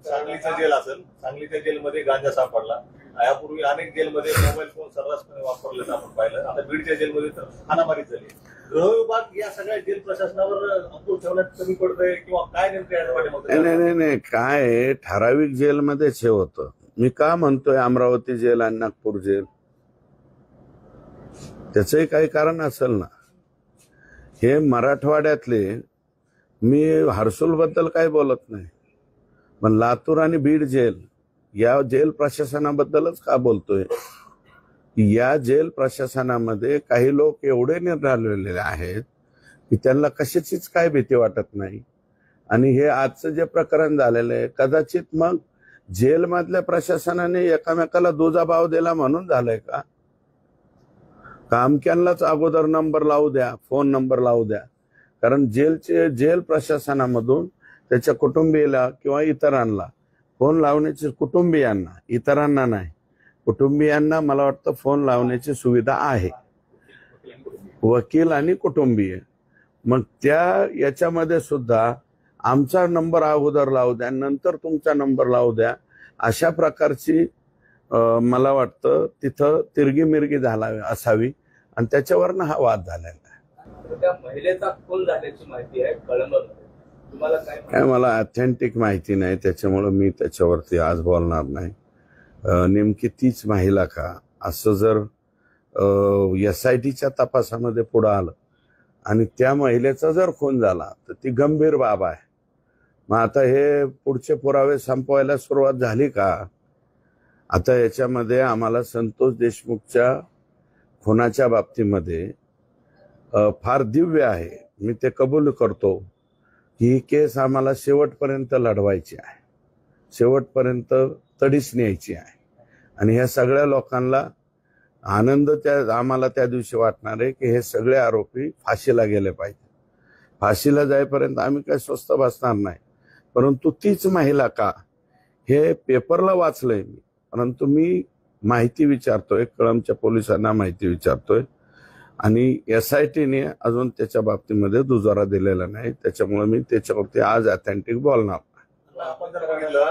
सांगलीचा जेल असेल, सांगलीच्या जेलमध्ये गांजा सापडला. यापूर्वी अनेक जेलमध्ये मोबाईल फोन सर्रासपणे वापरलेला आपण पाहिलं. आता बीडच्या जेलमध्ये तर हाणामारी झाली. गृह विभाग या सगळ्या जेल प्रशासनावर अंकुश ठेवण्यात कमी पडतंय किंवा काय नेमकं याच्या पाठीमागे? नाही, काय ठराविक जेलमध्येच हे होतं. मी का म्हणतोय अमरावती जेल आणि नागपूर जेल, त्याचंही काही कारण असेल ना. हे मराठवाड्यातले, मी हर्सुल बद्दल काही बोलत नाही, पण लातूर आणि बीड जेल या जेल प्रशासनाबद्दलच का बोलतोय. या जेल प्रशासनामध्ये काही लोक एवढे निराळलेले आहेत की त्यांना कशाचीच काय भीती वाटत नाही. आणि हे आजचं जे प्रकरण झालेलं आहे, कदाचित मग जेलमधल्या प्रशासनाने एकामेकाला दुजाभाव दिला म्हणून झालंय का? कामक्यांनाच अगोदर नंबर लावू द्या, फोन नंबर लावू द्या. कारण जेल प्रशासनामधून त्याच्या कुटुंबियाला किंवा इतरांना फोन लावण्याची, कुटुंबियांना, इतरांना नाही, कुटुंबियांना मला वाटतं फोन लावण्याची सुविधा आहे, वकील आणि कुटुंबीय. मग त्या याच्यामध्ये सुद्धा आमचा नंबर अगोदर लावू द्या, नंतर तुमचा नंबर लावू द्या, अशा प्रकारची मला वाटतं तिथं तिरगी मिरगी असावी. आणि त्याच्यावरनं हा वाद झालेला आहे. त्या महिलेचा खून झाल्याची माहिती आहे कळंबमध्ये, तुम्हाला काय मला ऑथेंटिक माहिती नाही, त्याच्यामुळे मी त्याच्यावरती आज बोलणार नाही. नेमकी तीच महिला का, असं जर SITच्या तपासामध्ये पुढे आलं आणि त्या महिलेचा जर खून झाला तर ती गंभीर बाब आहे. मग आता हे पुढचे पुरावे संपवायला सुरुवात झाली का? आता याच्यामध्ये आम्हाला संतोष देशमुखच्या खुनाच्या बाबतीमध्ये फार दिव्य आहे, मी ते कबूल करतो की ही केस आम्हाला शेवटपर्यंत लढवायची आहे, शेवटपर्यंत तडीस न्यायची आहे. आणि ह्या सगळ्या लोकांना आनंद आम्हाला त्या दिवशी वाटणार आहे की हे सगळे आरोपी फाशीला गेले पाहिजे. फाशीला जाईपर्यंत आम्ही काही स्वस्त बसणार नाही. परंतु तीच महिला का, हे पेपरला वाचलंय मी, परंतु मी माहिती विचारतोय, कळंबच्या पोलिसांना माहिती विचारतोय आणि SITने अजून त्याच्या बाबतीमध्ये दुजोरा दिलेला नाही. त्याच्यामुळे मी त्याच्यावरती आज ऑथेंटिक बोलणार. आपण जर बघितलं